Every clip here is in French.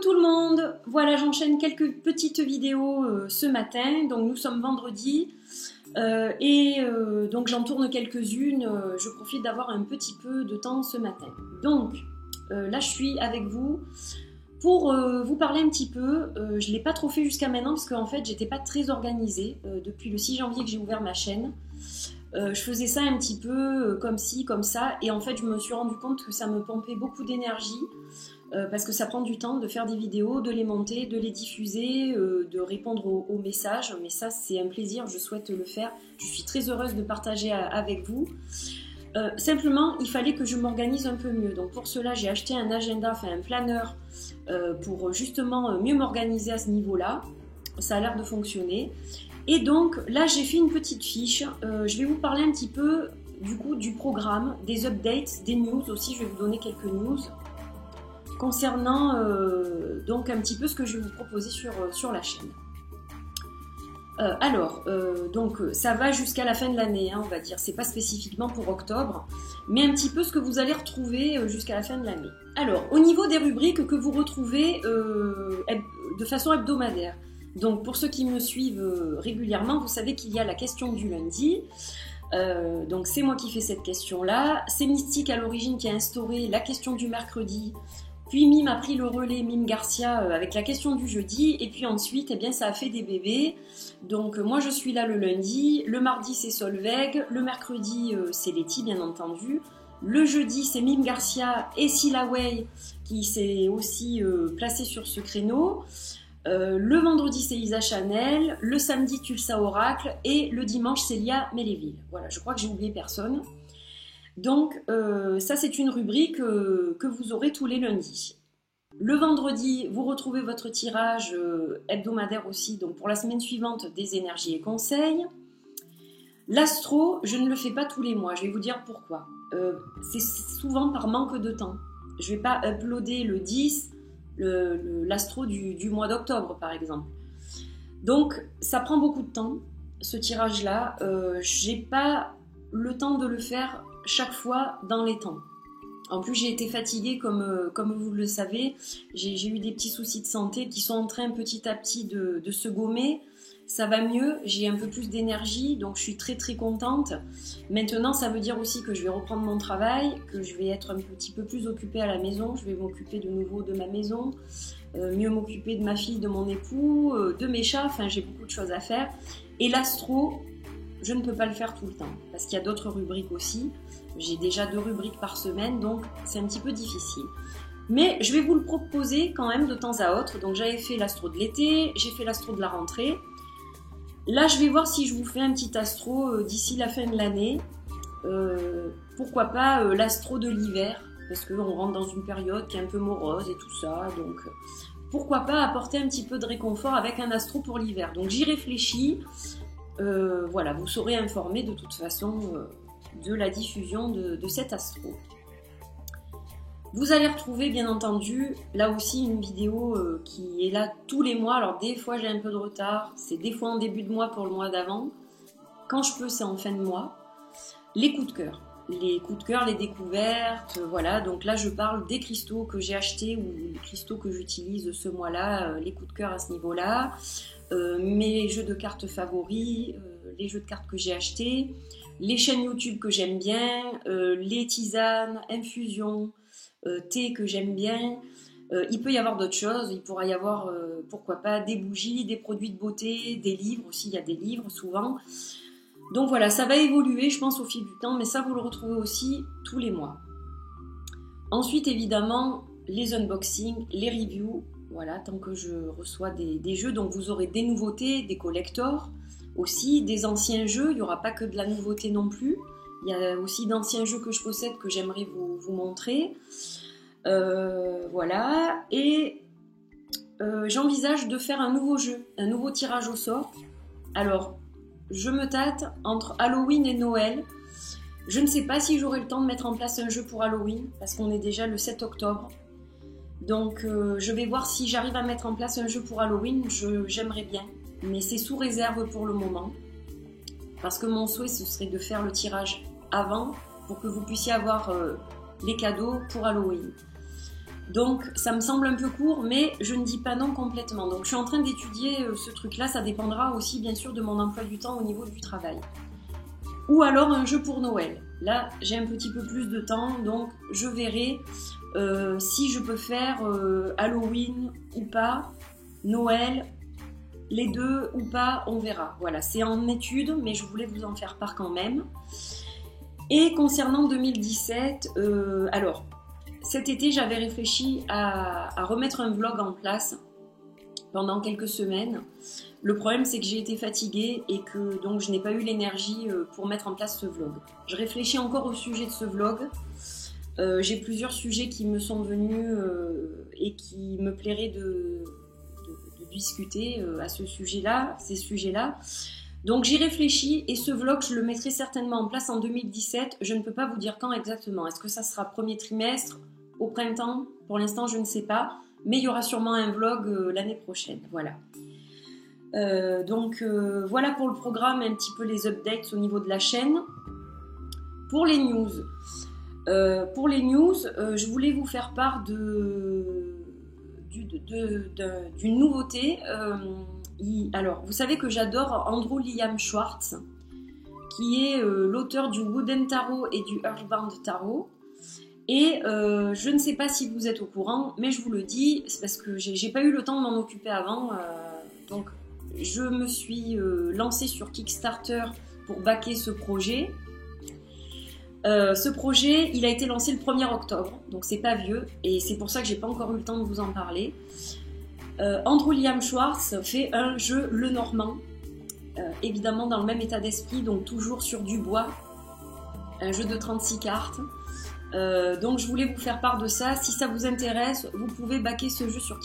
tout le monde, voilà j'enchaîne quelques petites vidéos ce matin, donc nous sommes vendredi donc j'en tourne quelques-unes, je profite d'avoir un petit peu de temps ce matin. Donc là je suis avec vous pour vous parler un petit peu, je ne l'ai pas trop fait jusqu'à maintenant parce qu'en fait j'étais pas très organisée depuis le 6 janvier que j'ai ouvert ma chaîne. Je faisais ça un petit peu comme ci, comme ça, et en fait je me suis rendu compte que ça me pompait beaucoup d'énergie parce que ça prend du temps de faire des vidéos, de les monter, de les diffuser, de répondre aux messages, mais ça c'est un plaisir, je souhaite le faire, je suis très heureuse de partager avec vous. Simplement il fallait que je m'organise un peu mieux, donc pour cela j'ai acheté un agenda, enfin un planeur pour justement mieux m'organiser à ce niveau-là, ça a l'air de fonctionner. Et donc là j'ai fait une petite fiche, je vais vous parler un petit peu du coup du programme, des updates, des news aussi, je vais vous donner quelques news concernant donc un petit peu ce que je vais vous proposer sur la chaîne. Donc ça va jusqu'à la fin de l'année, hein, on va dire, c'est pas spécifiquement pour octobre, mais un petit peu ce que vous allez retrouver jusqu'à la fin de l'année. Alors au niveau des rubriques que vous retrouvez de façon hebdomadaire, donc pour ceux qui me suivent régulièrement, vous savez qu'il y a la question du lundi, donc c'est moi qui fais cette question là, c'est Mystique à l'origine qui a instauré la question du mercredi, puis Mime a pris le relais, Mime Garcia, avec la question du jeudi, et puis ensuite eh bien, ça a fait des bébés, donc moi je suis là le lundi, le mardi c'est Solveig, le mercredi c'est Letty bien entendu, le jeudi c'est Mime Garcia et Silaway qui s'est aussi placé sur ce créneau. Le vendredi c'est Isa Chanel, le samedi Tulsa Oracle et le dimanche c'est Lia Méléville. Voilà, je crois que j'ai oublié personne. Donc ça c'est une rubrique que vous aurez tous les lundis. Le vendredi vous retrouvez votre tirage hebdomadaire aussi, donc pour la semaine suivante des énergies et conseils. L'astro, je ne le fais pas tous les mois, je vais vous dire pourquoi. C'est souvent par manque de temps. Je ne vais pas uploader le 10, l'astro du mois d'octobre par exemple. Donc ça prend beaucoup de temps ce tirage là, j'ai pas le temps de le faire chaque fois dans les temps. En plus j'ai été fatiguée comme vous le savez, j'ai eu des petits soucis de santé qui sont en train petit à petit de se gommer. Ça va mieux, j'ai un peu plus d'énergie, donc je suis très très contente. Maintenant, ça veut dire aussi que je vais reprendre mon travail, que je vais être un petit peu plus occupée à la maison, je vais m'occuper de nouveau de ma maison, mieux m'occuper de ma fille, de mon époux, de mes chats, enfin j'ai beaucoup de choses à faire. Et l'astro, je ne peux pas le faire tout le temps, parce qu'il y a d'autres rubriques aussi. J'ai déjà 2 rubriques par semaine, donc c'est un petit peu difficile. Mais je vais vous le proposer quand même de temps à autre. Donc j'avais fait l'astro de l'été, j'ai fait l'astro de la rentrée. Là, je vais voir si je vous fais un petit astro d'ici la fin de l'année. Pourquoi pas l'astro de l'hiver, parce qu'on rentre dans une période qui est un peu morose et tout ça. Donc, pourquoi pas apporter un petit peu de réconfort avec un astro pour l'hiver. Donc, j'y réfléchis. Voilà, vous serez informés de toute façon de la diffusion de cet astro. Vous allez retrouver bien entendu là aussi une vidéo qui est là tous les mois. Alors des fois j'ai un peu de retard, c'est des fois en début de mois pour le mois d'avant. Quand je peux c'est en fin de mois. Les coups de cœur. Les coups de cœur, les découvertes, voilà. Donc là je parle des cristaux que j'ai achetés ou les cristaux que j'utilise ce mois-là, les coups de cœur à ce niveau-là. Mes jeux de cartes favoris, les jeux de cartes que j'ai achetés, les chaînes YouTube que j'aime bien, les tisanes, infusions, thé que j'aime bien. Il peut y avoir d'autres choses, il pourra y avoir pourquoi pas des bougies, des produits de beauté, des livres aussi, il y a des livres souvent. Donc voilà, ça va évoluer je pense au fil du temps, mais ça vous le retrouvez aussi tous les mois. Ensuite évidemment les unboxings, les reviews, voilà, tant que je reçois des jeux, donc vous aurez des nouveautés, des collectors aussi, des anciens jeux, il n'y aura pas que de la nouveauté non plus. Il y a aussi d'anciens jeux que je possède que j'aimerais vous montrer. Voilà. Et j'envisage de faire un nouveau jeu, un nouveau tirage au sort. Alors, je me tâte entre Halloween et Noël. Je ne sais pas si j'aurai le temps de mettre en place un jeu pour Halloween, parce qu'on est déjà le 7 octobre. Donc, je vais voir si j'arrive à mettre en place un jeu pour Halloween. J'aimerais bien, mais c'est sous réserve pour le moment. Parce que mon souhait, ce serait de faire le tirage avant pour que vous puissiez avoir les cadeaux pour Halloween. Donc ça me semble un peu court, mais je ne dis pas non complètement. Donc je suis en train d'étudier ce truc-là, ça dépendra aussi bien sûr de mon emploi du temps au niveau du travail. Ou alors un jeu pour Noël. Là j'ai un petit peu plus de temps, donc je verrai si je peux faire Halloween ou pas, Noël, les deux ou pas, on verra. Voilà, c'est en étude, mais je voulais vous en faire part quand même. Et concernant 2017, alors, cet été, j'avais réfléchi à remettre un vlog en place pendant quelques semaines. Le problème, c'est que j'ai été fatiguée et que donc je n'ai pas eu l'énergie pour mettre en place ce vlog. Je réfléchis encore au sujet de ce vlog. J'ai plusieurs sujets qui me sont venus et qui me plairait de discuter à ce sujet-là, ces sujets-là. Donc j'y réfléchis et ce vlog, je le mettrai certainement en place en 2017. Je ne peux pas vous dire quand exactement. Est-ce que ça sera premier trimestre, au printemps? Pour l'instant, je ne sais pas. Mais il y aura sûrement un vlog l'année prochaine. Voilà. Voilà pour le programme, un petit peu les updates au niveau de la chaîne. Pour les news, je voulais vous faire part d'une nouveauté. Alors, vous savez que j'adore Andrew Liam Schwartz, qui est l'auteur du Wooden Tarot et du Earthbound Tarot. Et je ne sais pas si vous êtes au courant, mais je vous le dis, c'est parce que j'ai pas eu le temps de m'en occuper avant. Donc, je me suis lancée sur Kickstarter pour backer ce projet. Ce projet, il a été lancé le 1er octobre, donc c'est pas vieux, et c'est pour ça que j'ai pas encore eu le temps de vous en parler. Andrew Liam Schwartz fait un jeu Lenormand, évidemment dans le même état d'esprit, donc toujours sur du bois, un jeu de 36 cartes. Donc je voulais vous faire part de ça. Si ça vous intéresse, vous pouvez backer ce jeu sur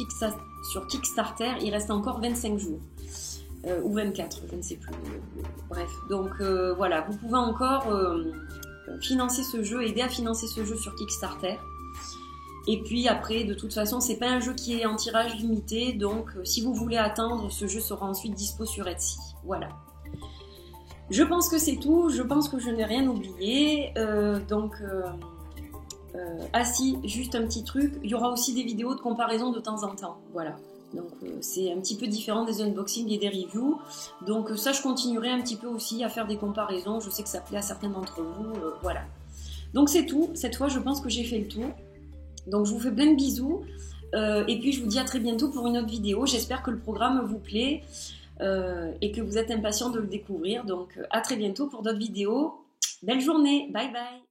Kickstarter. Il reste encore 25 jours. Ou 24, je ne sais plus. Bref, donc voilà, vous pouvez encore financer ce jeu, aider à financer ce jeu sur Kickstarter. Et puis après, de toute façon, c'est pas un jeu qui est en tirage limité, donc si vous voulez attendre, ce jeu sera ensuite dispo sur Etsy. Voilà. Je pense que c'est tout, je pense que je n'ai rien oublié, ah si, juste un petit truc, il y aura aussi des vidéos de comparaison de temps en temps, voilà. Donc c'est un petit peu différent des unboxings et des reviews, donc ça je continuerai un petit peu aussi à faire des comparaisons, je sais que ça plaît à certains d'entre vous, voilà. Donc c'est tout, cette fois je pense que j'ai fait le tour, donc je vous fais plein de bisous, et puis je vous dis à très bientôt pour une autre vidéo, j'espère que le programme vous plaît, et que vous êtes impatient de le découvrir, donc à très bientôt pour d'autres vidéos, belle journée, bye bye.